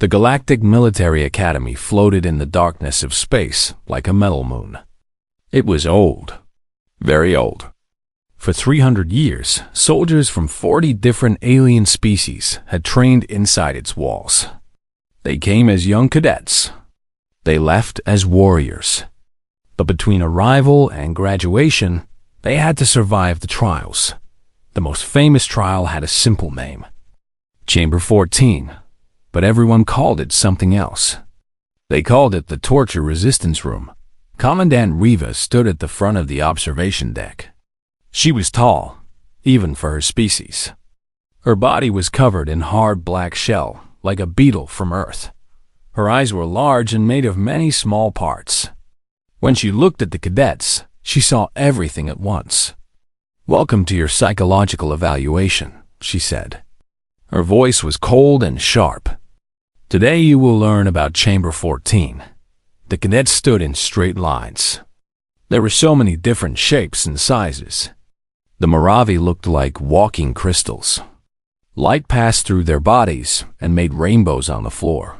The Galactic Military Academy floated in the darkness of space like a metal moon. It was old, very old. For 300 years, soldiers from 40 different alien species had trained inside its walls. They came as young cadets. They left as warriors. But between arrival and graduation, they had to survive the trials. The most famous trial had a simple name, Chamber 14, but everyone called it something else. They called it the Torture Resistance Room. Commandant Riva stood at the front of the observation deck. She was tall, even for her species. Her body was covered in hard black shell, like a beetle from Earth. Her eyes were large and made of many small parts. When she looked at the cadets, she saw everything at once. "Welcome to your psychological evaluation," she said. Her voice was cold and sharp. "Today you will learn about Chamber 14. The cadets stood in straight lines. There were so many different shapes and sizes. The Moravi looked like walking crystals. Light passed through their bodies and made rainbows on the floor.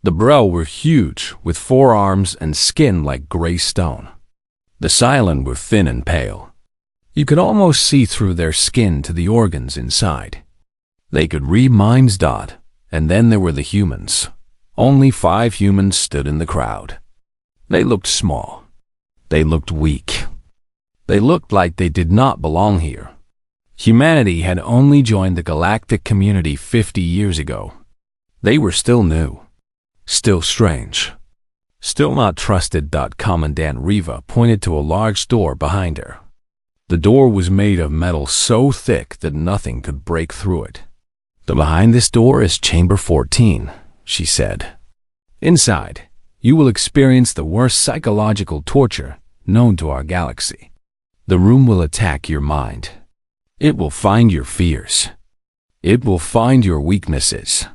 The Bro were huge, with 4 arms and skin like gray stone. The Silent were thin and pale. You could almost see through their skin to the organs inside. They could read minds. And then there were the humans. Only 5 humans stood in the crowd. They looked small. They looked weak. They looked like they did not belong here. Humanity had only joined the galactic community 50 years ago. They were still new, still strange, still not trusted. Commandant Riva pointed to a large door behind her. The door was made of metal so thick that nothing could break through it. "Behind this door is Chamber 14, she said. "Inside, you will experience the worst psychological torture known to our galaxy. The room will attack your mind. It will find your fears. It will find your weaknesses.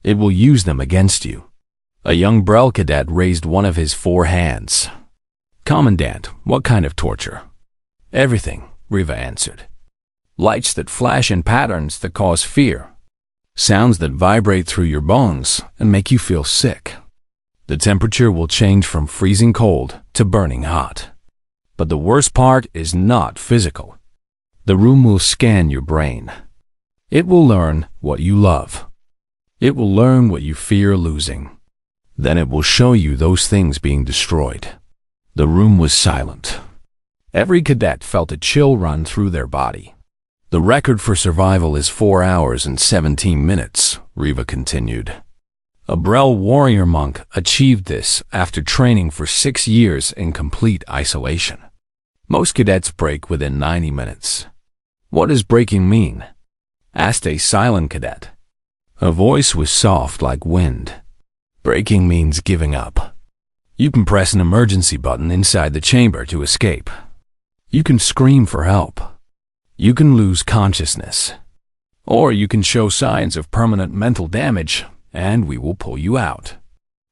It will use them against you." A young Brel cadet raised one of his 4 hands. "Commandant, what kind of torture?" "Everything," Riva answered. "Lights that flash in patterns that cause fear. Sounds that vibrate through your bones and make you feel sick. The temperature will change from freezing cold to burning hot. But the worst part is not physical. The room will scan your brain. It will learn what you love. It will learn what you fear losing. Then it will show you those things being destroyed." The room was silent. Every cadet felt a chill run through their body. "The record for survival is 4 hours and 17 minutes, Riva continued. "A Brel warrior monk achieved this after training for 6 years in complete isolation. Most cadets break within 90 minutes. "What does breaking mean?" asked a silent cadet. Her voice was soft like wind. "Breaking means giving up. You can press an emergency button inside the chamber to escape. You can scream for help. You can lose consciousness. Or you can show signs of permanent mental damage, and we will pull you out."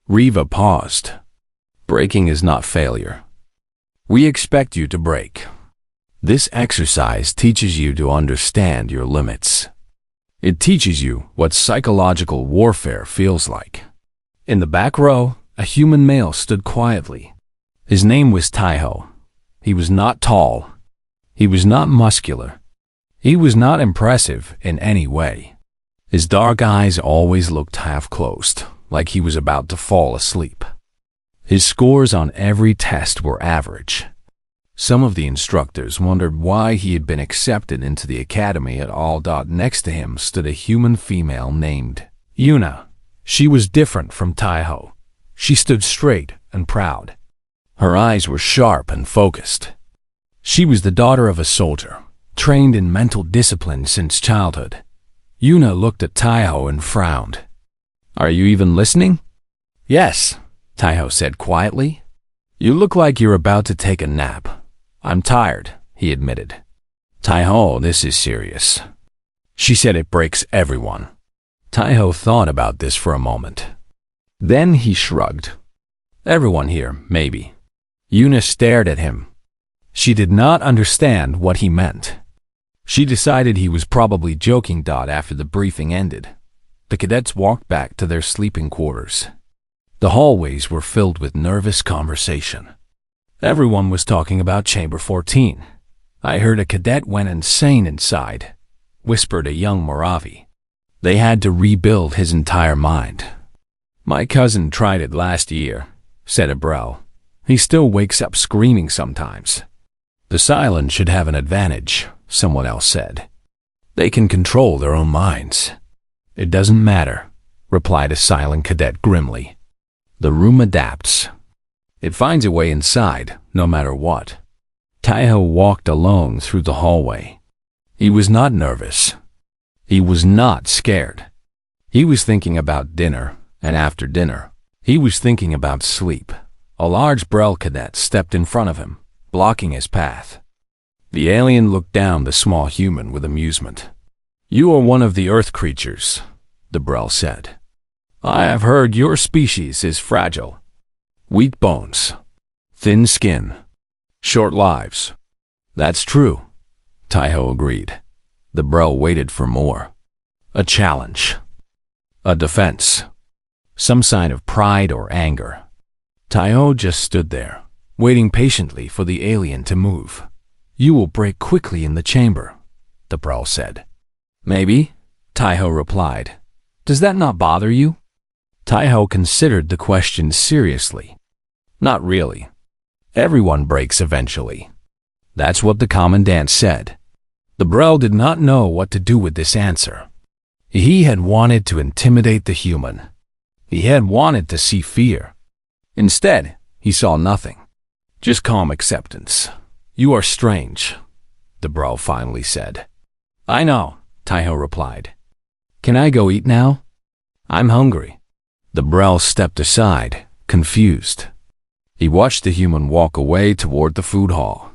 Riva paused. "Breaking is not failure. We expect you to break. This exercise teaches you to understand your limits. It teaches you what psychological warfare feels like." In the back row, a human male stood quietly. His name was Taiho. He was not tall. He was not muscular. He was not impressive in any way. His dark eyes always looked half-closed, like he was about to fall asleep. His scores on every test were average. Some of the instructors wondered why he had been accepted into the academy at all. Next to him stood a human female named Yuna. She was different from Taiho. She stood straight and proud. Her eyes were sharp and focused. She was the daughter of a soldier, trained in mental discipline since childhood. Yuna looked at Taiho and frowned. "Are you even listening?" "Yes," Taiho said quietly. "You look like you're about to take a nap." "I'm tired," he admitted. "Taiho, this is serious." She said, "It breaks everyone." Taiho thought about this for a moment. Then he shrugged. "Everyone here, maybe." Yuna stared at him. She did not understand what he meant. She decided he was probably joking. After the briefing ended, The cadets walked back to their sleeping quarters. The hallways were filled with nervous conversation. Everyone was talking about Chamber 14. "I heard a cadet went insane inside," whispered a young Moravi. "They had to rebuild his entire mind." "My cousin tried it last year," said a Brel. "He still wakes up screaming sometimes." "The silent should have an advantage," someone else said. "They can control their own minds." "It doesn't matter," replied a silent cadet grimly. "The room adapts. It finds a way inside, no matter what." Taiho walked alone through the hallway. He was not nervous. He was not scared. He was thinking about dinner, and after dinner, he was thinking about sleep. A large Brel cadet stepped in front of him, blocking his path. The alien looked down the small human with amusement. "You are one of the Earth creatures," the Brel said. "I have heard your species is fragile. Weak bones, thin skin, short lives." "That's true," Taiho agreed. The Brel waited for more. A challenge. A defense. Some sign of pride or anger. Taiho just stood there, waiting patiently for the alien to move. "You will break quickly in the chamber," the Brel said. "Maybe," Taiho replied. "Does that not bother you?" Taiho considered the question seriously. "Not really. Everyone breaks eventually." That's what the commandant said. The Brel did not know what to do with this answer. He had wanted to intimidate the human. He had wanted to see fear. Instead, he saw nothing. Just calm acceptance. "You are strange," the Brel finally said. "I know," Taiho replied. "Can I go eat now? I'm hungry." The Brel stepped aside, confused. He watched the human walk away toward the food hall.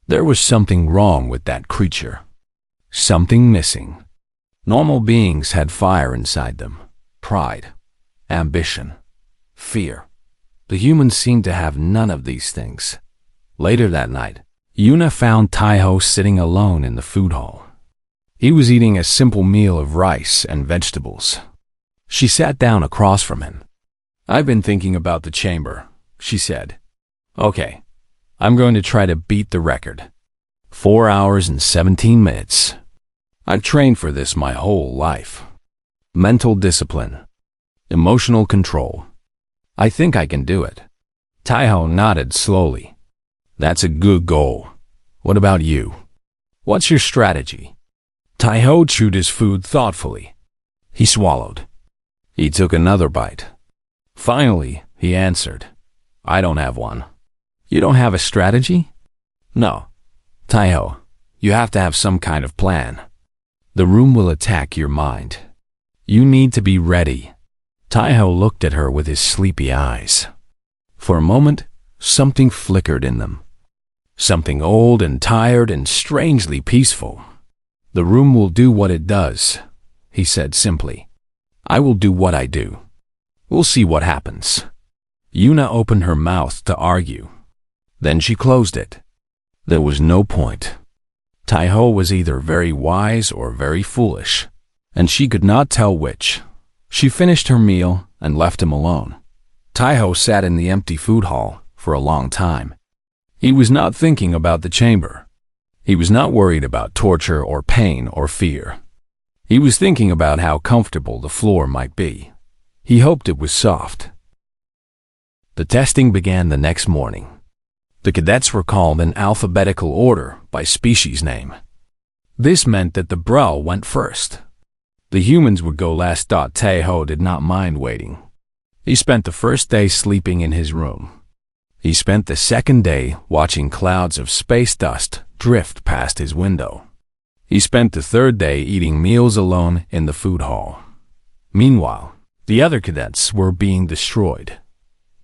There was something wrong with that creature. Something missing. Normal beings had fire inside them. Pride, ambition, fear. The humans seemed to have none of these things. Later that night, Yuna found Taiho sitting alone in the food hall. He was eating a simple meal of rice and vegetables. She sat down across from him. "I've been thinking about the chamber," she said. "Okay, I'm going to try to beat the record. 4 hours and 17 minutes. I've trained for this my whole life. Mental discipline. Emotional control. I think I can do it." Taiho nodded slowly. "That's a good goal. What about you? What's your strategy?" Taiho chewed his food thoughtfully. He swallowed. He took another bite. Finally, he answered, "I don't have one." "You don't have a strategy?" "No. Taiho, you have to have some kind of plan. The room will attack your mind. You need to be ready." Taiho looked at her with his sleepy eyes. For a moment, something flickered in them. Something old and tired and strangely peaceful. "The room will do what it does," he said simply. "I will do what I do. We'll see what happens." Yuna opened her mouth to argue. Then she closed it. There was no point. Taiho was either very wise or very foolish, and she could not tell which. She finished her meal and left him alone. Taiho sat in the empty food hall for a long time. He was not thinking about the chamber. He was not worried about torture or pain or fear. He was thinking about how comfortable the floor might be. He hoped it was soft. The testing began the next morning. The cadets were called in alphabetical order by species name. This meant that the Brel went first. The humans would go last. Taiho did not mind waiting. He spent the first day sleeping in his room. He spent the second day watching clouds of space dust drift past his window. He spent the third day eating meals alone in the food hall. Meanwhile, the other cadets were being destroyed.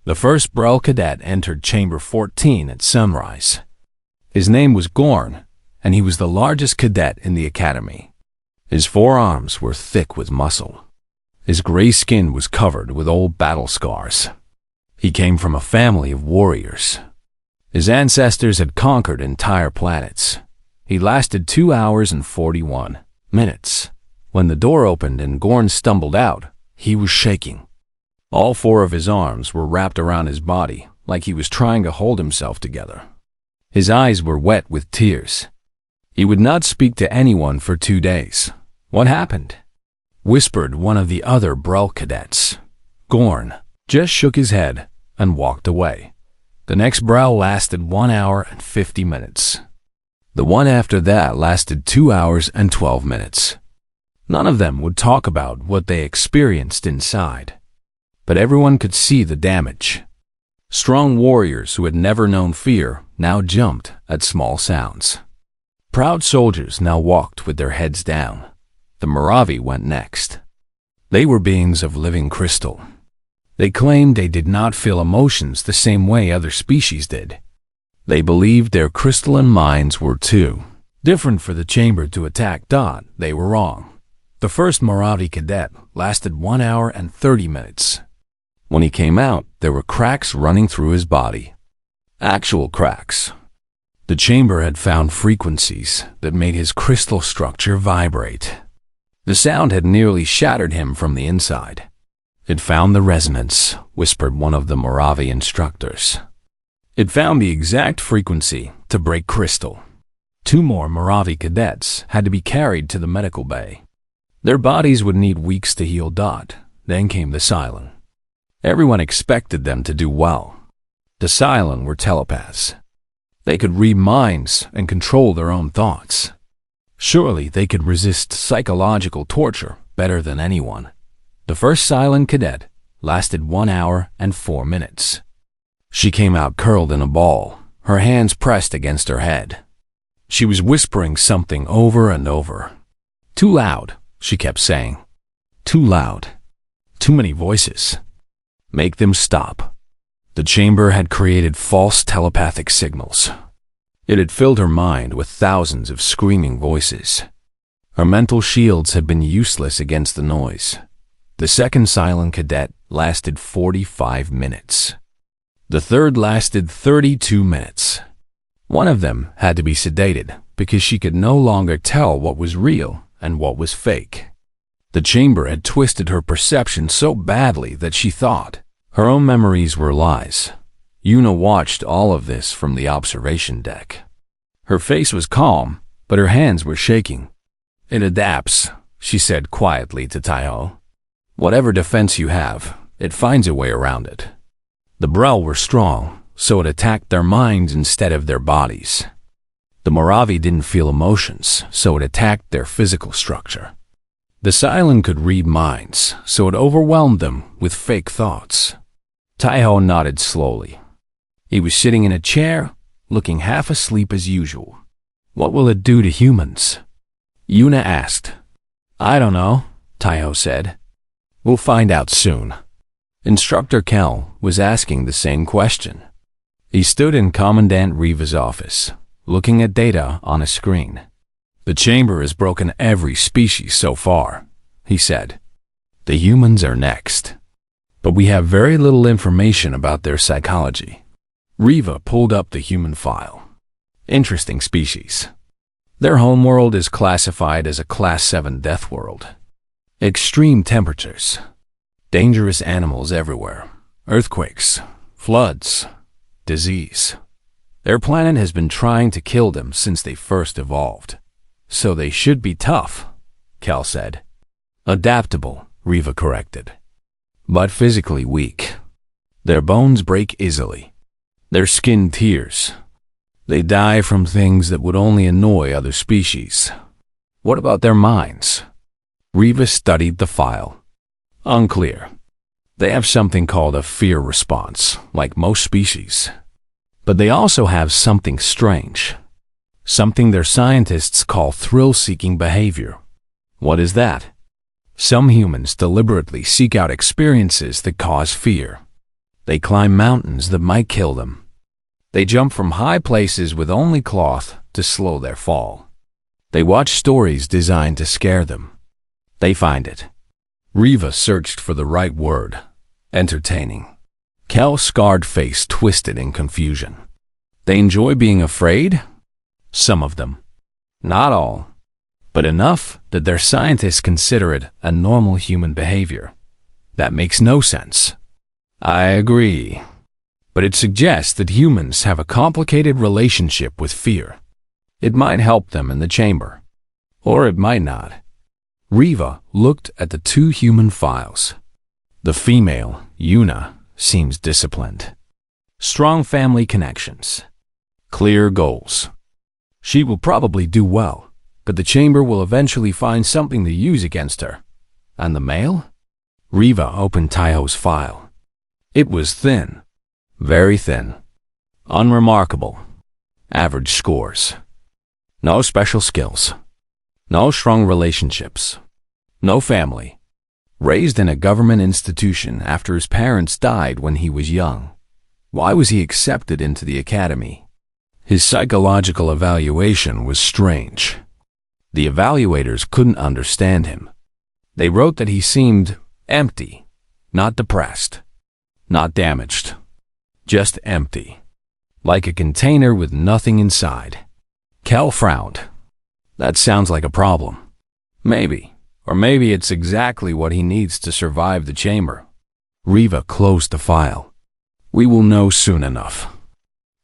The first Brel cadet entered Chamber 14 at sunrise. His name was Gorn, and he was the largest cadet in the academy. His forearms were thick with muscle. His gray skin was covered with old battle scars. He came from a family of warriors. His ancestors had conquered entire planets. He lasted 2 hours and 41 minutes. When the door opened and Gorn stumbled out, he was shaking. All four of his arms were wrapped around his body, like he was trying to hold himself together. His eyes were wet with tears. He would not speak to anyone for 2 days. "What happened?" whispered one of the other Brel cadets. Gorn just shook his head and walked away. The next Brel lasted 1 hour and 50 minutes. The one after that lasted 2 hours and 12 minutes. None of them would talk about what they experienced inside, but everyone could see the damage. Strong warriors who had never known fear now jumped at small sounds. Proud soldiers now walked with their heads down. The Moravi went next. They were beings of living crystal. They claimed they did not feel emotions the same way other species did. They believed their crystalline minds were too different for the chamber to attack. They were wrong. The first Moravi cadet lasted 1 hour and 30 minutes. When he came out, there were cracks running through his body. Actual cracks. The chamber had found frequencies that made his crystal structure vibrate. The sound had nearly shattered him from the inside. "It found the resonance," whispered one of the Moravi instructors. "It found the exact frequency to break crystal." 2 more Moravi cadets had to be carried to the medical bay. Their bodies would need weeks to heal. Then came the Cylon. Everyone expected them to do well. The Cylon were telepaths. They could read minds and control their own thoughts. Surely they could resist psychological torture better than anyone. The first Cylon cadet lasted 1 hour and 4 minutes. She came out curled in a ball, her hands pressed against her head. She was whispering something over and over. "Too loud," she kept saying. "Too loud. Too many voices. Make them stop." The chamber had created false telepathic signals. It had filled her mind with thousands of screaming voices. Her mental shields had been useless against the noise. The second Cylon cadet lasted 45 minutes. The third lasted 32 minutes. One of them had to be sedated because she could no longer tell what was real and what was fake. The chamber had twisted her perception so badly that she thought her own memories were lies. Yuna watched all of this from the observation deck. Her face was calm, but her hands were shaking. "It adapts," she said quietly to Taiho. "Whatever defense you have, it finds a way around it." The Brel were strong, so it attacked their minds instead of their bodies. The Moravi didn't feel emotions, so it attacked their physical structure. The Cylon could read minds, so it overwhelmed them with fake thoughts. Taiho nodded slowly. He was sitting in a chair, looking half asleep as usual. "What will it do to humans?" Yuna asked. "I don't know," Taiho said. "We'll find out soon." Instructor Kel was asking the same question. He stood in Commandant Riva's office, looking at data on a screen. "The chamber has broken every species so far," he said. "The humans are next. But we have very little information about their psychology." Riva pulled up the human file. "Interesting species. Their homeworld is classified as a Class 7 death world. Extreme temperatures. Dangerous animals everywhere. Earthquakes. Floods. Disease. Their planet has been trying to kill them since they first evolved. So they should be tough," Kel said. "Adaptable," Riva corrected. "But physically weak. Their bones break easily. Their skin tears. They die from things that would only annoy other species." "What about their minds?" Riva studied the file. "Unclear. They have something called a fear response, like most species. But they also have something strange. Something their scientists call thrill-seeking behavior." "What is that?" "Some humans deliberately seek out experiences that cause fear. They climb mountains that might kill them. They jump from high places with only cloth to slow their fall. They watch stories designed to scare them. They find it." Riva searched for the right word. "Entertaining." Kel's scarred face twisted in confusion. "They enjoy being afraid?" "Some of them. Not all. but enough that their scientists consider it a normal human behavior. That makes no sense. I agree. But it suggests that humans have a complicated relationship with fear. It might help them in the chamber. Or it might not. Riva looked at the two human files. The female, Yuna, seems disciplined. Strong family connections. Clear goals. She will probably do well, but the chamber will eventually find something to use against her. And the male? Riva opened Taiho's file. It was thin. Very thin. Unremarkable. Average scores. No special skills. No strong relationships. No family. Raised in a government institution after his parents died when he was young. Why was he accepted into the academy? His psychological evaluation was strange. The evaluators couldn't understand him. They wrote that he seemed empty, not depressed, not damaged, just empty, like a container with nothing inside. Kel frowned. That sounds like a problem. Maybe, or maybe it's exactly what he needs to survive the chamber. Riva closed the file. We will know soon enough.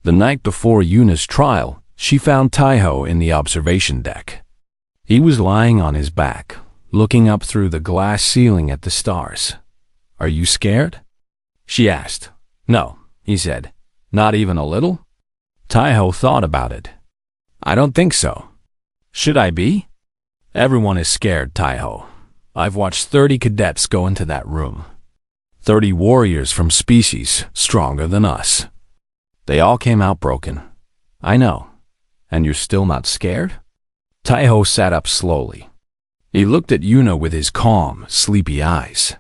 The night before Yuna's trial, she found Taiho in the observation deck. He was lying on his back, looking up through the glass ceiling at the stars. Are you scared? She asked. No, he said. Not even a little? Taiho thought about it. I don't think so. Should I be? Everyone is scared, Taiho. I've watched 30 cadets go into that room. 30 warriors from species stronger than us. They all came out broken. I know. And you're still not scared? Taiho sat up slowly. He looked at Yuna with his calm, sleepy eyes.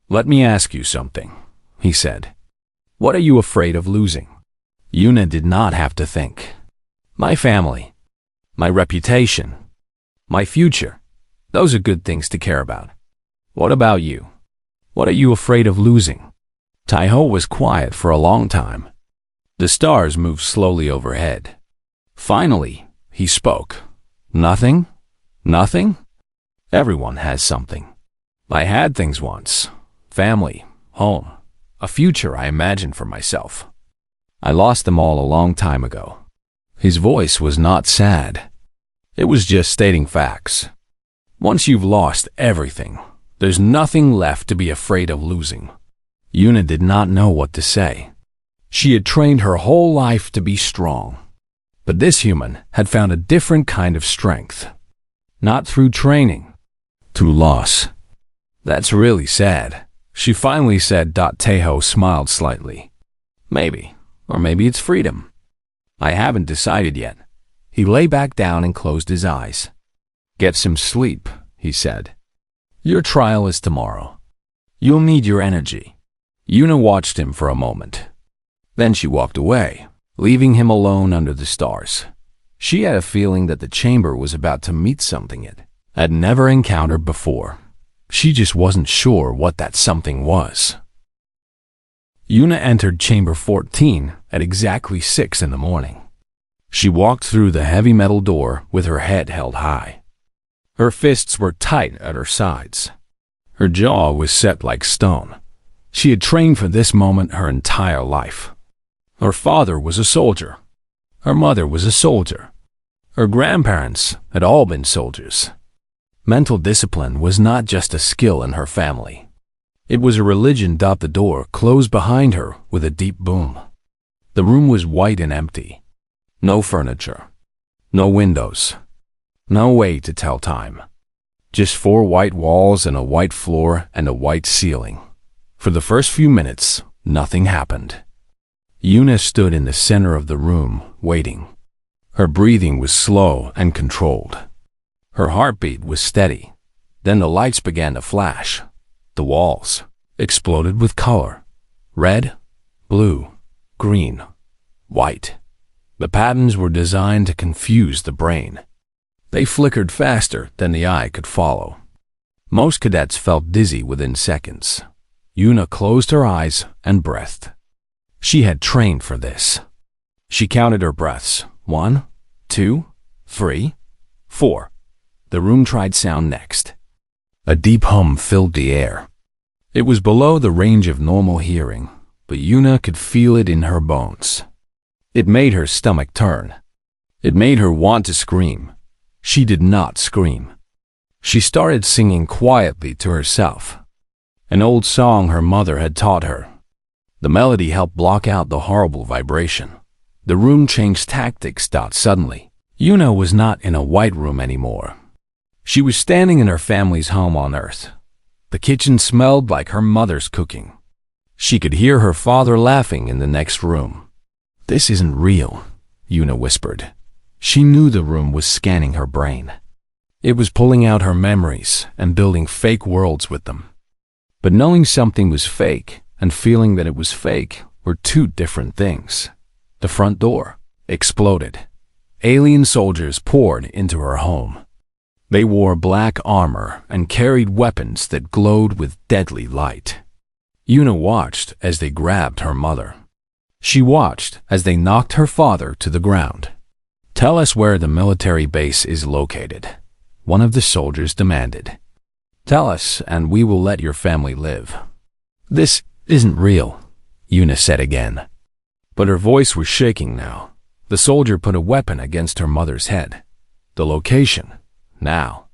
Let me ask you something, he said. What are you afraid of losing? Yuna did not have to think. My family. My reputation. My future. Those are good things to care about. What about you? What are you afraid of losing? Taiho was quiet for a long time. The stars moved slowly overhead. Finally, he spoke. Nothing? Nothing? Everyone has something. I had things once. Family, home, a future I imagined for myself. I lost them all a long time ago. His voice was not sad. It was just stating facts. Once you've lost everything, there's nothing left to be afraid of losing. Yuna did not know what to say. She had trained her whole life to be strong. But this human had found a different kind of strength. Not through training, through loss. That's really sad, she finally said. Taiho smiled slightly. Maybe, or maybe it's freedom. I haven't decided yet. He lay back down and closed his eyes. Get some sleep, he said. Your trial is tomorrow. You'll need your energy. Yuna watched him for a moment. Then she walked away, leaving him alone under the stars. She had a feeling that the chamber was about to meet something it had never encountered before. She just wasn't sure what that something was. Yuna entered Chamber 14 at exactly 6 in the morning. She walked through the heavy metal door with her head held high. Her fists were tight at her sides. Her jaw was set like stone. She had trained for this moment her entire life. Her father was a soldier. Her mother was a soldier. Her grandparents had all been soldiers. Mental discipline was not just a skill in her family. It was a religion. The door closed behind her with a deep boom. The room was white and empty. No furniture. No windows. No way to tell time. Just 4 white walls and a white floor and a white ceiling. For the first few minutes, nothing happened. Yuna stood in the center of the room, waiting. Her breathing was slow and controlled. Her heartbeat was steady. Then the lights began to flash. The walls exploded with color. Red, blue, green, white. The patterns were designed to confuse the brain. They flickered faster than the eye could follow. Most cadets felt dizzy within seconds. Yuna closed her eyes and breathed. She had trained for this. She counted her breaths. 1, 2, 3, 4. The room tried sound next. A deep hum filled the air. It was below the range of normal hearing, but Yuna could feel it in her bones. It made her stomach turn. It made her want to scream. She did not scream. She started singing quietly to herself. An old song her mother had taught her. The melody helped block out the horrible vibration. The room changed tactics. Suddenly, Yuna was not in a white room anymore. She was standing in her family's home on Earth. The kitchen smelled like her mother's cooking. She could hear her father laughing in the next room. "This isn't real," Yuna whispered. She knew the room was scanning her brain. It was pulling out her memories and building fake worlds with them. But knowing something was fake and feeling that it was fake were two different things. The front door exploded. Alien soldiers poured into her home. They wore black armor and carried weapons that glowed with deadly light. Yuna watched as they grabbed her mother. She watched as they knocked her father to the ground. "Tell us where the military base is located," one of the soldiers demanded. "Tell us, and we will let your family live." "This isn't real," Yuna said again. But her voice was shaking now. The soldier put a weapon against her mother's head. "The location. Now."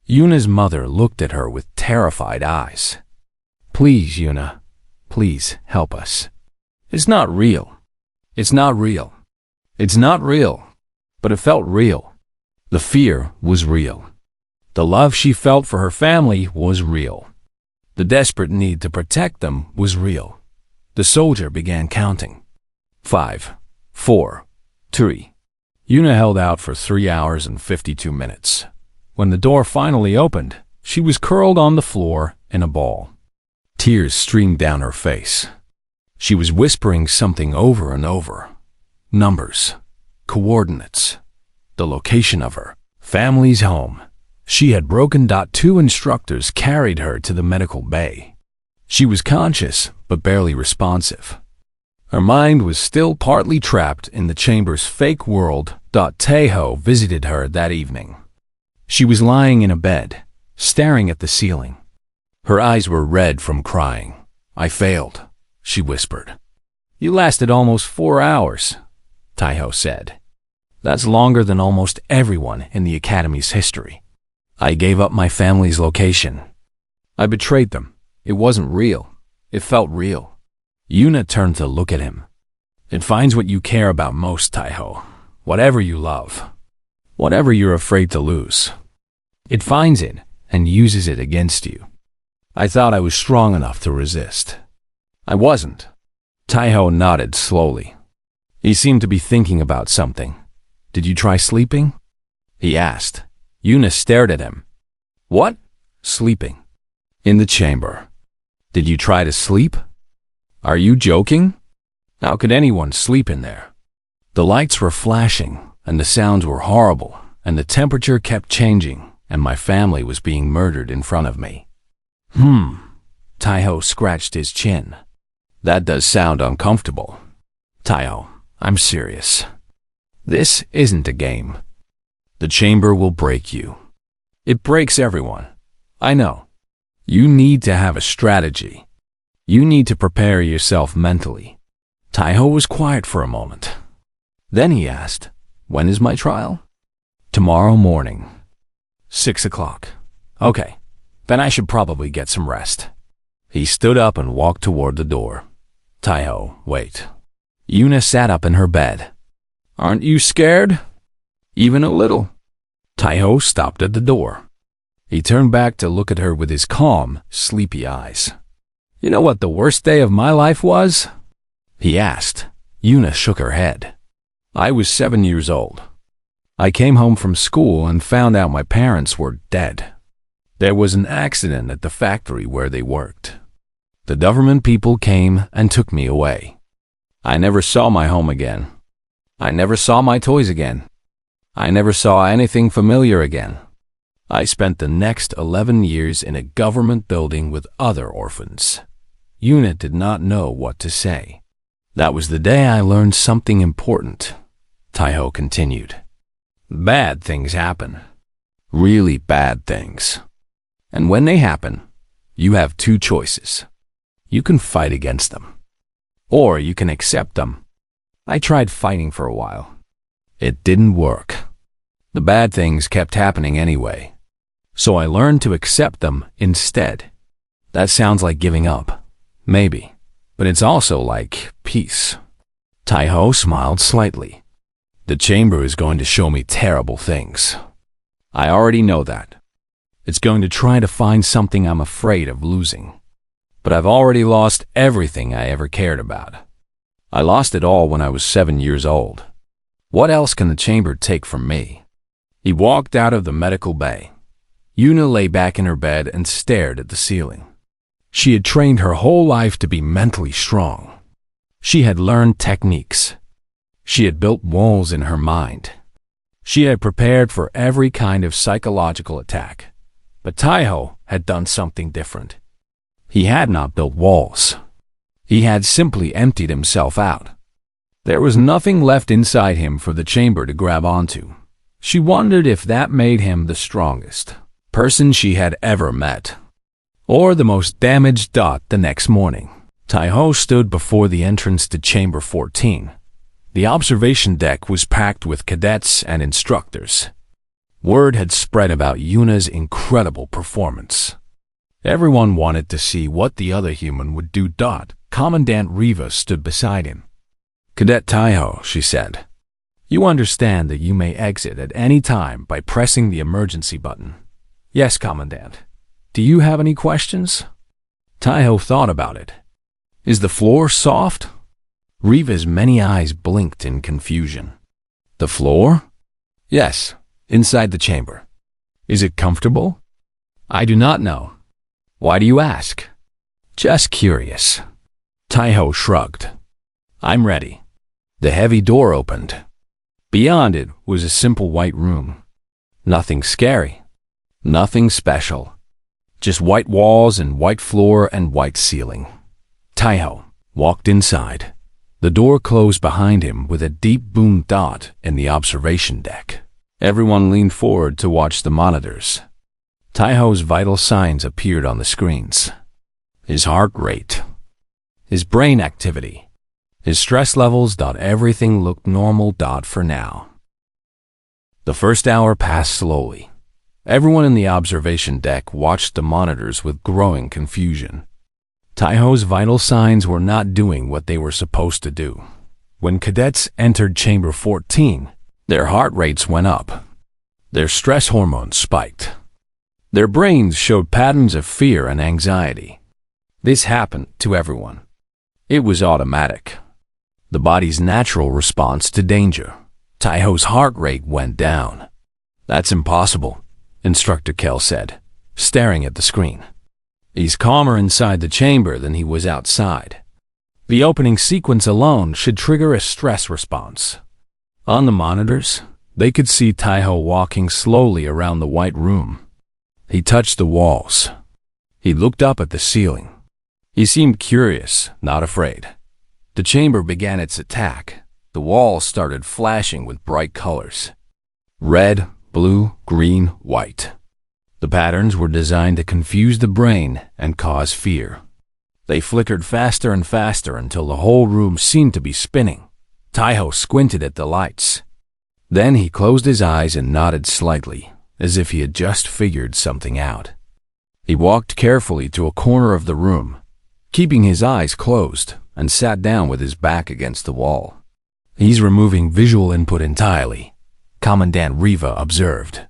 Yuna's mother looked at her with terrified eyes. "Please, Yuna. Please help us. It's not real. It's not real. It's not real." But it felt real. The fear was real. The love she felt for her family was real. The desperate need to protect them was real. The soldier began counting. 5, 4, 3. Yuna held out for 3 hours and 52 minutes. When the door finally opened, she was curled on the floor in a ball. Tears streamed down her face. She was whispering something over and over. Numbers, coordinates, the location of her family's home. She had broken. 2 instructors carried her to the medical bay. She was conscious, but barely responsive. Her mind was still partly trapped in the chamber's fake world. Taeho visited her that evening. She was lying in a bed, staring at the ceiling. Her eyes were red from crying. "I failed," she whispered. "You lasted almost 4 hours," Taeho said. "That's longer than almost everyone in the Academy's history." "I gave up my family's location. I betrayed them. It wasn't real. It felt real." Yuna turned to look at him. "It finds what you care about most, Taeho. Whatever you love. Whatever you're afraid to lose. It finds it and uses it against you." I thought I was strong enough to resist. I wasn't. Taeho nodded slowly. He seemed to be thinking about something. "Did you try sleeping?" he asked. Yuna stared at him. "What? Sleeping?" "In the chamber. Did you try to sleep?" "Are you joking? How could anyone sleep in there?" The lights were flashing, and the sounds were horrible, and the temperature kept changing, and my family was being murdered in front of me. Taeho scratched his chin. "That does sound uncomfortable." "Taeho, I'm serious. This isn't a game. The chamber will break you. It breaks everyone. I know. You need to have a strategy. You need to prepare yourself mentally." Taeho was quiet for a moment. Then he asked, "When is my trial?" "Tomorrow morning. 6 o'clock. Okay, then I should probably get some rest." He stood up and walked toward the door. "Taeho, wait." Yuna sat up in her bed. "Aren't you scared? Even a little?" Taeho stopped at the door. He turned back to look at her with his calm, sleepy eyes. "You know what the worst day of my life was?" he asked. Yuna shook her head. "I was 7 years old. I came home from school and found out my parents were dead. There was an accident at the factory where they worked. The government people came and took me away. I never saw my home again. I never saw my toys again. I never saw anything familiar again. I spent the next 11 years in a government building with other orphans." Yuna did not know what to say. "That was the day I learned something important," Taeho continued. "Bad things happen. Really bad things. And when they happen, you have two choices. You can fight against them, or you can accept them. I tried fighting for a while. It didn't work. The bad things kept happening anyway, so I learned to accept them instead. That sounds like giving up, maybe, but it's also like peace. Tai-Ho smiled slightly. The chamber is going to show me terrible things. I already know that. It's going to try to find something I'm afraid of losing. But I've already lost everything I ever cared about. I lost it all when I was 7 years old. What else can the chamber take from me? He walked out of the medical bay. Yuna lay back in her bed and stared at the ceiling. She had trained her whole life to be mentally strong. She had learned techniques. She had built walls in her mind. She had prepared for every kind of psychological attack. But Tai-Ho had done something different. He had not built walls. He had simply emptied himself out. There was nothing left inside him for the chamber to grab onto. She wondered if that made him the strongest person she had ever met, or the most damaged. The next morning, Tai-Ho stood before the entrance to Chamber 14. The observation deck was packed with cadets and instructors. Word had spread about Yuna's incredible performance. Everyone wanted to see what the other human would do. Commandant Riva stood beside him. "Cadet Tai-Ho," she said, "you understand that you may exit at any time by pressing the emergency button." "Yes, Commandant. Do you have any questions?" Tai-Ho thought about it. "Is the floor soft?" Riva's many eyes blinked in confusion. "The floor?" "Yes, inside the chamber." "Is it comfortable?" "I do not know." "Why do you ask?" "Just curious." Tai-Ho shrugged. "I'm ready." The heavy door opened. Beyond it was a simple white room. Nothing scary. Nothing special. Just white walls and white floor and white ceiling. Tai-Ho walked inside. The door closed behind him with a deep boom. In the observation deck. Everyone leaned forward to watch the monitors. Tai-Ho's vital signs appeared on the screens. His heart rate. His brain activity. His stress levels. Everything looked normal. For now. The first hour passed slowly. Everyone in the observation deck watched the monitors with growing confusion. Tai-Ho's vital signs were not doing what they were supposed to do. When cadets entered Chamber 14, their heart rates went up. Their stress hormones spiked. Their brains showed patterns of fear and anxiety. This happened to everyone. It was automatic. The body's natural response to danger. Tai-Ho's heart rate went down. "That's impossible," Instructor Kell said, staring at the screen. "He's calmer inside the chamber than he was outside. The opening sequence alone should trigger a stress response." On the monitors, they could see Tai-Ho walking slowly around the white room. He touched the walls. He looked up at the ceiling. He seemed curious, not afraid. The chamber began its attack. The walls started flashing with bright colors. Red, blue, green, white. The patterns were designed to confuse the brain and cause fear. They flickered faster and faster until the whole room seemed to be spinning. Tai-Ho squinted at the lights. Then he closed his eyes and nodded slightly, as if he had just figured something out. He walked carefully to a corner of the room, keeping his eyes closed, and sat down with his back against the wall. "He's removing visual input entirely," Commandant Riva observed.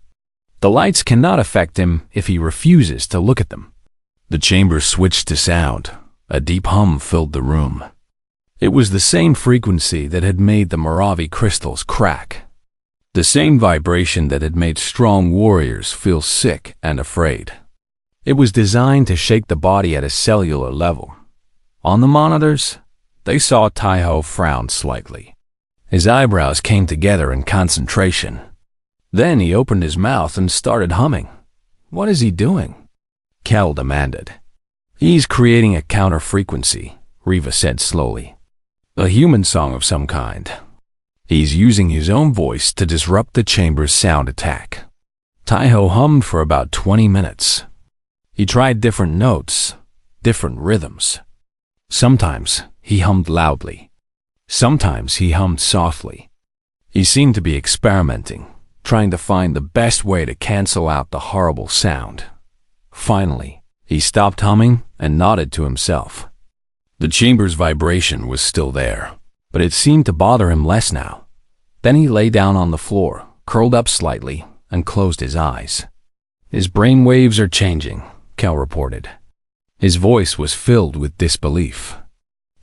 "The lights cannot affect him if he refuses to look at them." The chamber switched to sound. A deep hum filled the room. It was the same frequency that had made the Mojave crystals crack. The same vibration that had made strong warriors feel sick and afraid. It was designed to shake the body at a cellular level. On the monitors, they saw Tai-Ho frown slightly. His eyebrows came together in concentration. Then he opened his mouth and started humming. "What is he doing?" Kell demanded. "He's creating a counter-frequency," Riva said slowly. "A human song of some kind. He's using his own voice to disrupt the chamber's sound attack." Taiho hummed for about 20 minutes. He tried different notes, different rhythms. Sometimes he hummed loudly. Sometimes he hummed softly. He seemed to be experimenting, trying to find the best way to cancel out the horrible sound. Finally, he stopped humming and nodded to himself. The chamber's vibration was still there, but it seemed to bother him less now. Then he lay down on the floor, curled up slightly, and closed his eyes. "His brain waves are changing," Cal reported. His voice was filled with disbelief.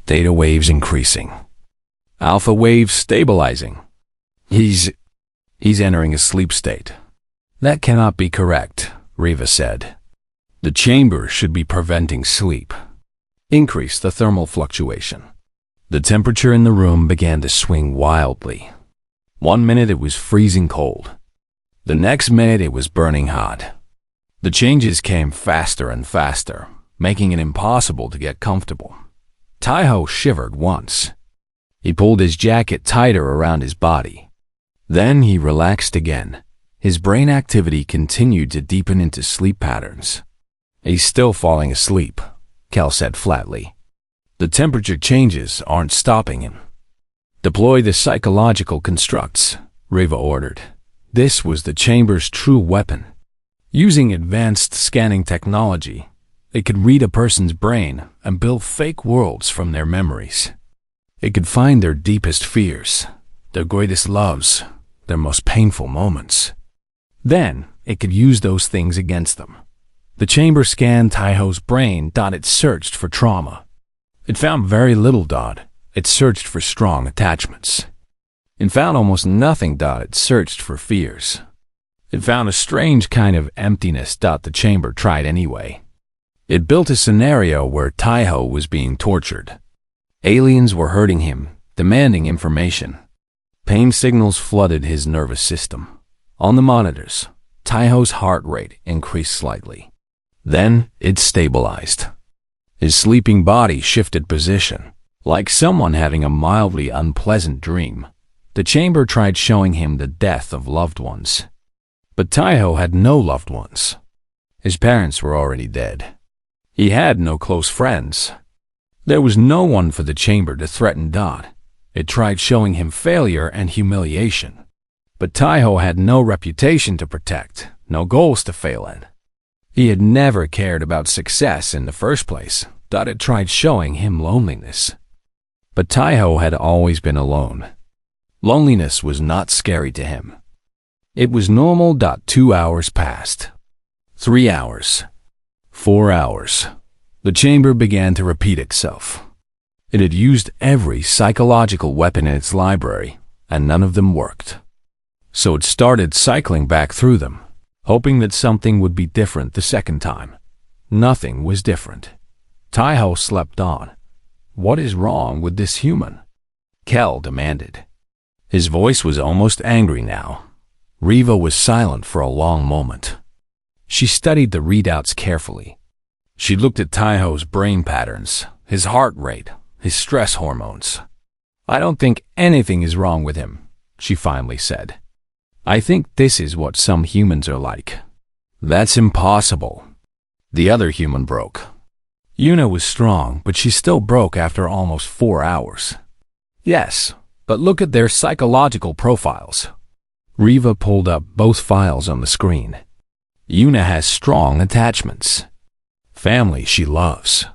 "Theta waves increasing. Alpha waves stabilizing. He's entering a sleep state." "That cannot be correct," Riva said. "The chamber should be preventing sleep. Increase the thermal fluctuation." The temperature in the room began to swing wildly. One minute it was freezing cold. The next minute it was burning hot. The changes came faster and faster, making it impossible to get comfortable. Taiho shivered once. He pulled his jacket tighter around his body. Then he relaxed again. His brain activity continued to deepen into sleep patterns. "He's still falling asleep," Cal said flatly. "The temperature changes aren't stopping him." "Deploy the psychological constructs," Riva ordered. This was the chamber's true weapon. Using advanced scanning technology, it could read a person's brain and build fake worlds from their memories. It could find their deepest fears, their greatest loves, their most painful moments. Then, it could use those things against them. The chamber scanned Taiho's brain. It searched for trauma. It found very little. It searched for strong attachments. It found almost nothing. It searched for fears. It found a strange kind of emptiness. The chamber tried anyway. It built a scenario where Taiho was being tortured. Aliens were hurting him, demanding information. Pain signals flooded his nervous system. On the monitors, Taiho's heart rate increased slightly. Then it stabilized. His sleeping body shifted position, like someone having a mildly unpleasant dream. The chamber tried showing him the death of loved ones. But Taiho had no loved ones. His parents were already dead. He had no close friends. There was no one for the chamber to threaten. It tried showing him failure and humiliation. But Taiho had no reputation to protect, no goals to fail at. He had never cared about success in the first place. It tried showing him loneliness. But Taiho had always been alone. Loneliness was not scary to him. It was normal. 2 hours passed. 3 hours. 4 hours. The chamber began to repeat itself. It had used every psychological weapon in its library, and none of them worked. So it started cycling back through them, hoping that something would be different the second time. Nothing was different. Taiho slept on. "What is wrong with this human?" Kel demanded. His voice was almost angry now. Riva was silent for a long moment. She studied the readouts carefully. She looked at Taiho's brain patterns, his heart rate, his stress hormones. "I don't think anything is wrong with him," she finally said. "I think this is what some humans are like." "That's impossible." The other human broke. Yuna was strong, but she still broke after almost 4 hours. "Yes, but look at their psychological profiles." Riva pulled up both files on the screen. Yuna has strong attachments. Family she loves.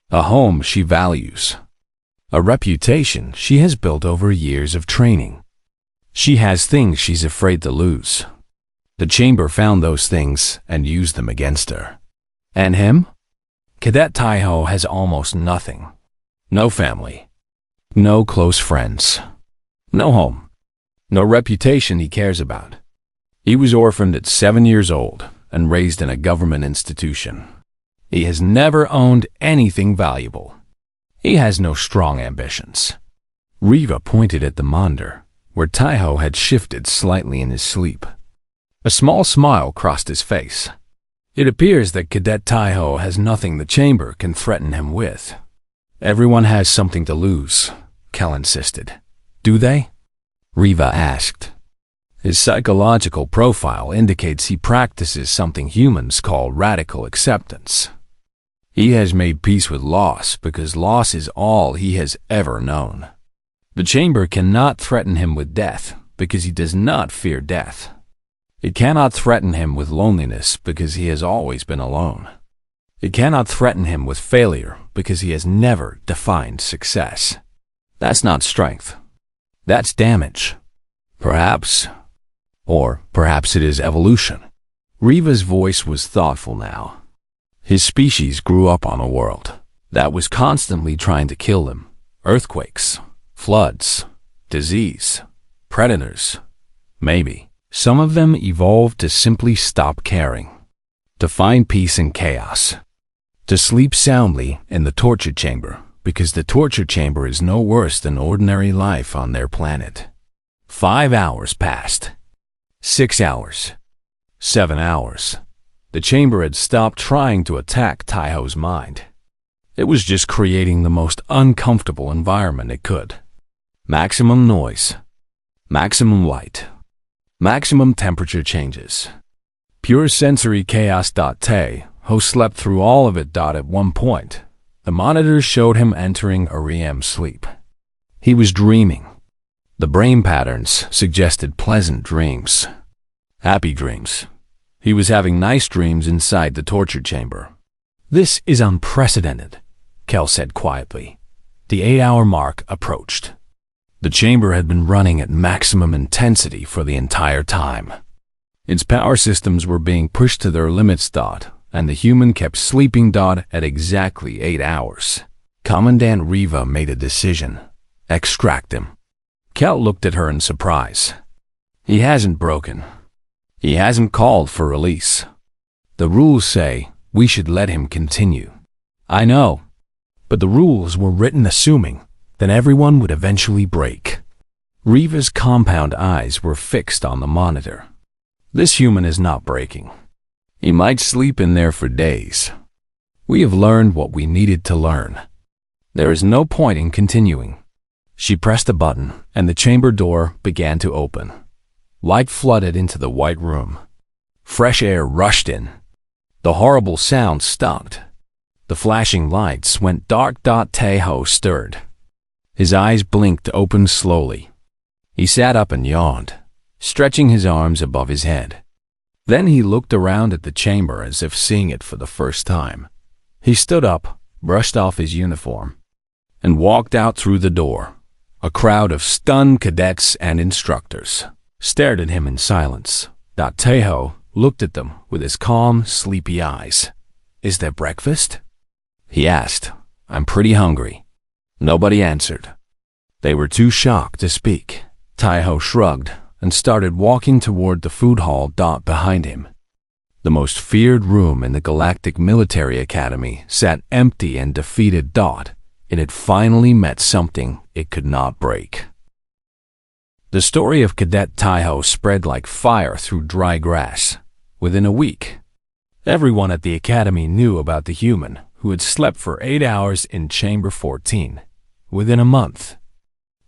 A home she values. A reputation she has built over years of training. She has things she's afraid to lose. The chamber found those things and used them against her. And him? Cadet Taiho has almost nothing. No family. No close friends. No home. No reputation he cares about. He was orphaned at 7 years old and raised in a government institution. He has never owned anything valuable. He has no strong ambitions. Riva pointed at the monitor, where Taiho had shifted slightly in his sleep. A small smile crossed his face. It appears that Cadet Taiho has nothing the chamber can threaten him with. Everyone has something to lose, Kel insisted. Do they? Riva asked. His psychological profile indicates he practices something humans call radical acceptance. He has made peace with loss because loss is all he has ever known. The chamber cannot threaten him with death because he does not fear death. It cannot threaten him with loneliness because he has always been alone. It cannot threaten him with failure because he has never defined success. That's not strength. That's damage. Perhaps. Or perhaps it is evolution. Riva's voice was thoughtful now. His species grew up on a world that was constantly trying to kill them. Earthquakes, floods, disease, predators. Maybe some of them evolved to simply stop caring, to find peace in chaos, to sleep soundly in the torture chamber, because the torture chamber is no worse than ordinary life on their planet. 5 hours passed. 6 hours. 7 hours. The chamber had stopped trying to attack Taiho's mind. It was just creating the most uncomfortable environment it could. Maximum noise. Maximum light. Maximum temperature changes. Pure sensory chaos. Taiho slept through all of it. At one point, the monitors showed him entering a REM sleep. He was dreaming. The brain patterns suggested pleasant dreams. Happy dreams. He was having nice dreams inside the torture chamber. This is unprecedented, Kel said quietly. The 8-hour mark approached. The chamber had been running at maximum intensity for the entire time. Its power systems were being pushed to their limits. And the human kept sleeping. At exactly 8 hours. Commandant Riva made a decision. Extract him. Kel looked at her in surprise. He hasn't broken. He hasn't called for release. The rules say we should let him continue. I know, but the rules were written assuming that everyone would eventually break. Riva's compound eyes were fixed on the monitor. This human is not breaking. He might sleep in there for days. We have learned what we needed to learn. There is no point in continuing. She pressed a button, and the chamber door began to open. Light flooded into the white room. Fresh air rushed in. The horrible sound stopped. The flashing lights went dark. Taiho stirred. His eyes blinked open slowly. He sat up and yawned, stretching his arms above his head. Then he looked around at the chamber as if seeing it for the first time. He stood up, brushed off his uniform, and walked out through the door. A crowd of stunned cadets and instructors stared at him in silence. Taiho looked at them with his calm, sleepy eyes. Is there breakfast? He asked. I'm pretty hungry. Nobody answered. They were too shocked to speak. Taiho shrugged and started walking toward the food hall. Behind him, the most feared room in the Galactic Military Academy sat empty and defeated. It had finally met something it could not break. The story of Cadet Taiho spread like fire through dry grass. Within a week, everyone at the academy knew about the human who had slept for 8 hours in Chamber 14. Within a month,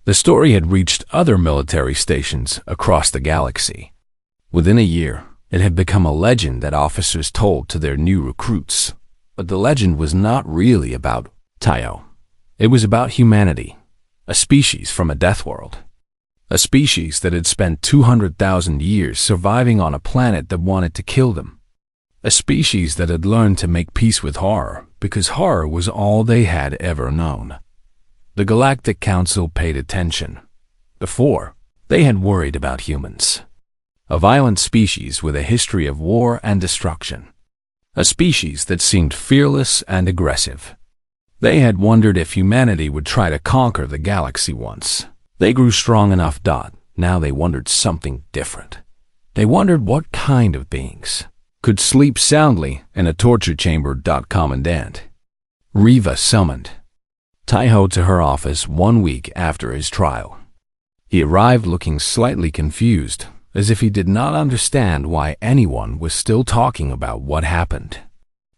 the story had reached other military stations across the galaxy. Within a year, it had become a legend that officers told to their new recruits. But the legend was not really about Taiho. It was about humanity, a species from a death world. A species that had spent 200,000 years surviving on a planet that wanted to kill them. A species that had learned to make peace with horror because horror was all they had ever known. The Galactic Council paid attention. Before, they had worried about humans. A violent species with a history of war and destruction. A species that seemed fearless and aggressive. They had wondered if humanity would try to conquer the galaxy once. They grew strong enough. Now they wondered something different. They wondered what kind of beings could sleep soundly in a torture chamber. Commandant Riva summoned Taiho to her office 1 week after his trial. He arrived looking slightly confused, as if he did not understand why anyone was still talking about what happened.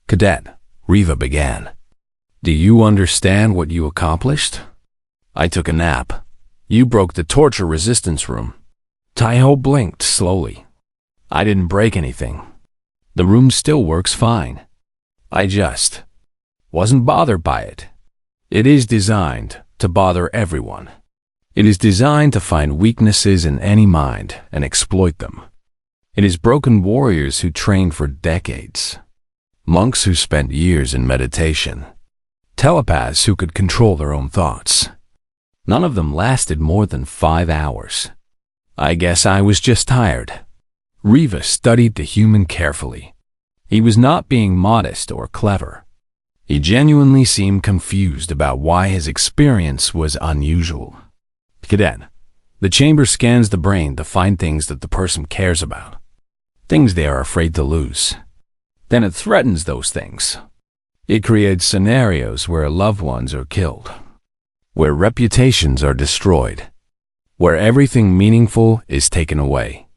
Cadet, Riva began. Do you understand what you accomplished? I took a nap. You broke the torture resistance room. Taiho blinked slowly. I didn't break anything. The room still works fine. I just wasn't bothered by it. It is designed to bother everyone. It is designed to find weaknesses in any mind and exploit them. It is broken warriors who trained for decades, monks who spent years in meditation, telepaths who could control their own thoughts. None of them lasted more than 5 hours. I guess I was just tired. Riva studied the human carefully. He was not being modest or clever. He genuinely seemed confused about why his experience was unusual. Cadet, the chamber scans the brain to find things that the person cares about, things they are afraid to lose. Then it threatens those things. It creates scenarios where loved ones are killed, where reputations are destroyed, where everything meaningful is taken away.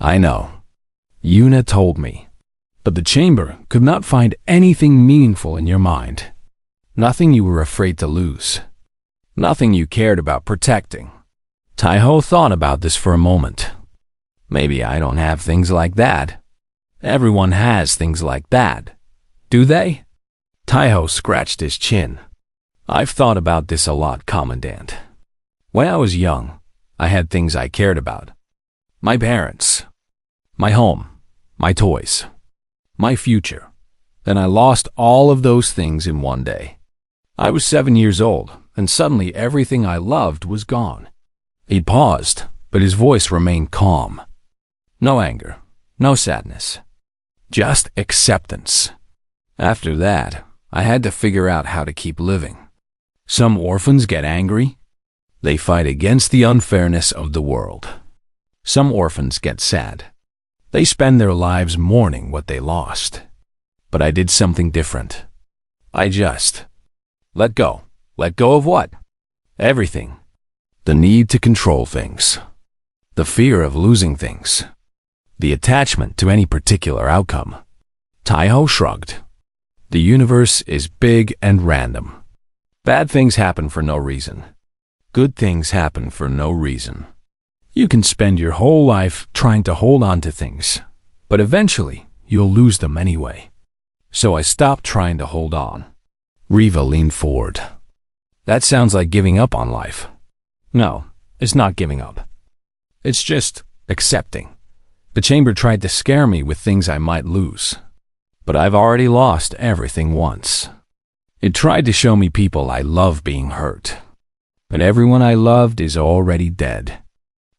I know. Yuna told me. But the chamber could not find anything meaningful in your mind. Nothing you were afraid to lose. Nothing you cared about protecting. Taiho thought about this for a moment. Maybe I don't have things like that. Everyone has things like that. Do they? Taiho scratched his chin. I've thought about this a lot, Commandant. When I was young, I had things I cared about. My parents, my home, my toys, my future. Then I lost all of those things in one day. I was 7 years old, and suddenly everything I loved was gone. He paused, but his voice remained calm. No anger, no sadness, just acceptance. After that, I had to figure out how to keep living. Some orphans get angry. They fight against the unfairness of the world. Some orphans get sad. They spend their lives mourning what they lost. But I did something different. I just let go. Let go of what? Everything. The need to control things. The fear of losing things. The attachment to any particular outcome. Taiho shrugged. The universe is big and random. Bad things happen for no reason. Good things happen for no reason. You can spend your whole life trying to hold on to things, but eventually you'll lose them anyway. So I stopped trying to hold on. Riva leaned forward. That sounds like giving up on life. No, it's not giving up. It's just accepting. The chamber tried to scare me with things I might lose, but I've already lost everything once. It tried to show me people I love being hurt, but everyone I loved is already dead.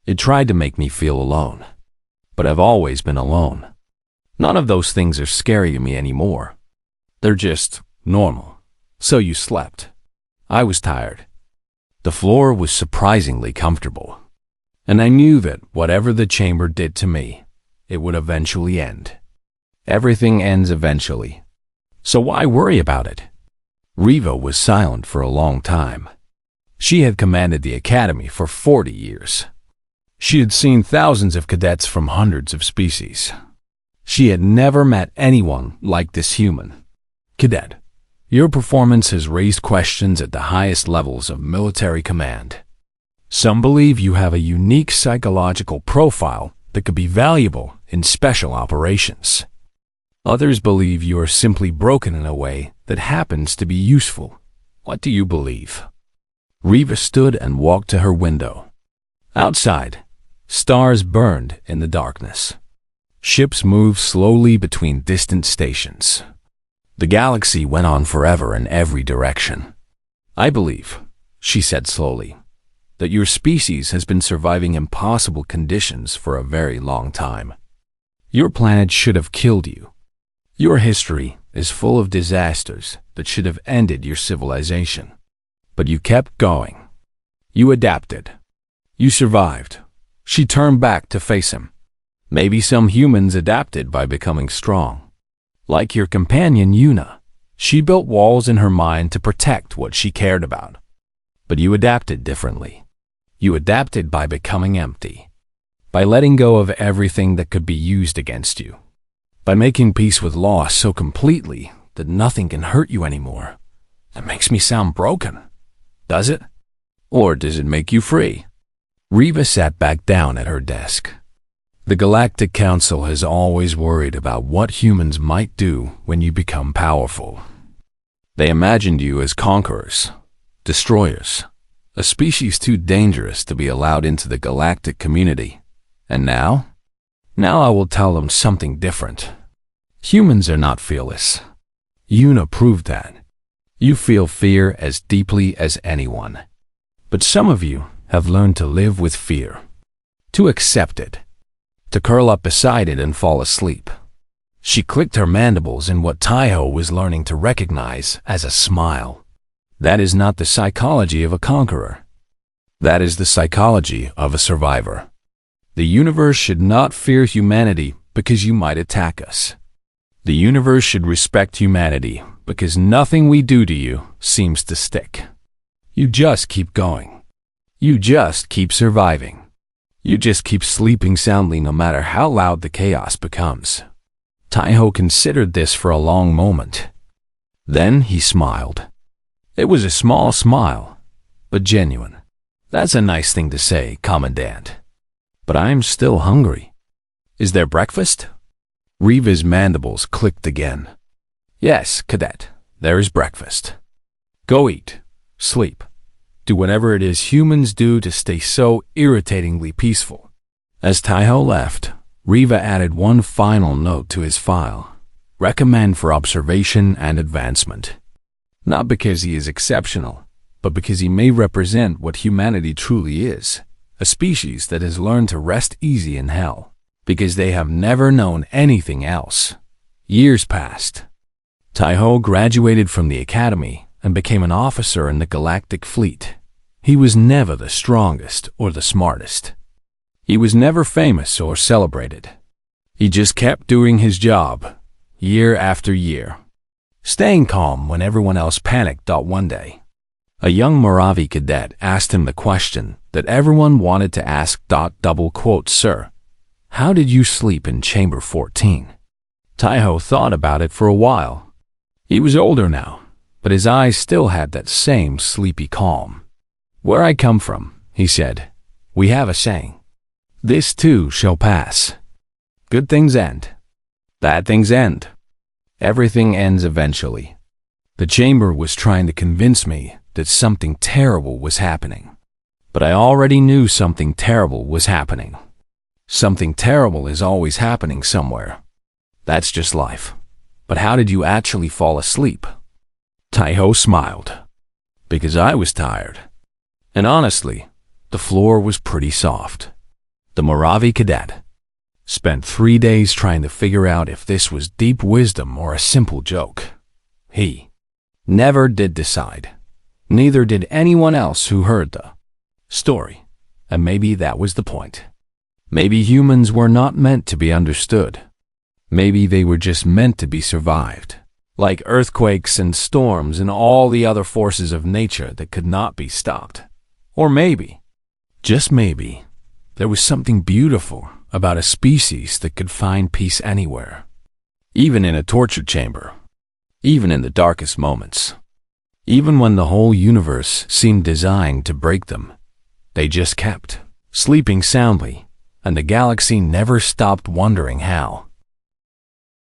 It tried to make me feel alone, but I've always been alone. None of those things are scary to me anymore. They're just normal. So you slept. I was tired. The floor was surprisingly comfortable, and I knew that whatever the chamber did to me, it would eventually end. Everything ends eventually. So why worry about it? Riva was silent for a long time. She had commanded the academy for 40 years. She had seen thousands of cadets from hundreds of species. She had never met anyone like this human. Cadet, your performance has raised questions at the highest levels of military command. Some believe you have a unique psychological profile that could be valuable in special operations. Others believe you are simply broken in a way that happens to be useful. What do you believe? Riva stood and walked to her window. Outside, stars burned in the darkness. Ships moved slowly between distant stations. The galaxy went on forever in every direction. I believe, she said slowly, that your species has been surviving impossible conditions for a very long time. Your planet should have killed you. Your history is full of disasters that should have ended your civilization. But you kept going. You adapted. You survived. She turned back to face him. Maybe some humans adapted by becoming strong. Like your companion Yuna, she built walls in her mind to protect what she cared about. But you adapted differently. You adapted by becoming empty. By letting go of everything that could be used against you. By making peace with loss so completely that nothing can hurt you anymore. That makes me sound broken. Does it? Or does it make you free? Reva sat back down at her desk. The Galactic Council has always worried about what humans might do when you become powerful. They imagined you as conquerors, destroyers, a species too dangerous to be allowed into the galactic community. And now I will tell them something different. Humans are not fearless. Yuna proved that. You feel fear as deeply as anyone. But some of you have learned to live with fear, to accept it, to curl up beside it and fall asleep. She clicked her mandibles in what Taiho was learning to recognize as a smile. That is not the psychology of a conqueror. That is the psychology of a survivor. The universe should not fear humanity because you might attack us. The universe should respect humanity because nothing we do to you seems to stick. You just keep going. You just keep surviving. You just keep sleeping soundly no matter how loud the chaos becomes. Taiho considered this for a long moment. Then he smiled. It was a small smile, but genuine. That's a nice thing to say, Commandant. But I'm still hungry. Is there breakfast? Reva's mandibles clicked again. Yes, Cadet, there is breakfast. Go eat, sleep. Do whatever it is humans do to stay so irritatingly peaceful. As Taiho left, Reva added one final note to his file. Recommend for observation and advancement. Not because he is exceptional, but because he may represent what humanity truly is, a species that has learned to rest easy in hell, because they have never known anything else. Years passed. Taiho graduated from the academy and became an officer in the Galactic Fleet. He was never the strongest or the smartest. He was never famous or celebrated. He just kept doing his job, year after year, staying calm when everyone else panicked. One day, a young Moravi cadet asked him the question that everyone wanted to ask. Sir, how did you sleep in Chamber 14? Taiho thought about it for a while. He was older now, but his eyes still had that same sleepy calm. Where I come from, he said, we have a saying. This too shall pass. Good things end. Bad things end. Everything ends eventually. The chamber was trying to convince me that something terrible was happening. But I already knew something terrible was happening. Something terrible is always happening somewhere. That's just life. But how did you actually fall asleep? Taiho smiled. Because I was tired. And honestly, the floor was pretty soft. The Moravi cadet spent 3 days trying to figure out if this was deep wisdom or a simple joke. He never did decide. Neither did anyone else who heard the story. And maybe that was the point. Maybe humans were not meant to be understood. Maybe they were just meant to be survived. Like earthquakes and storms and all the other forces of nature that could not be stopped. Or maybe, just maybe, there was something beautiful about a species that could find peace anywhere. Even in a torture chamber. Even in the darkest moments. Even when the whole universe seemed designed to break them. They just kept sleeping soundly, and the galaxy never stopped wondering how.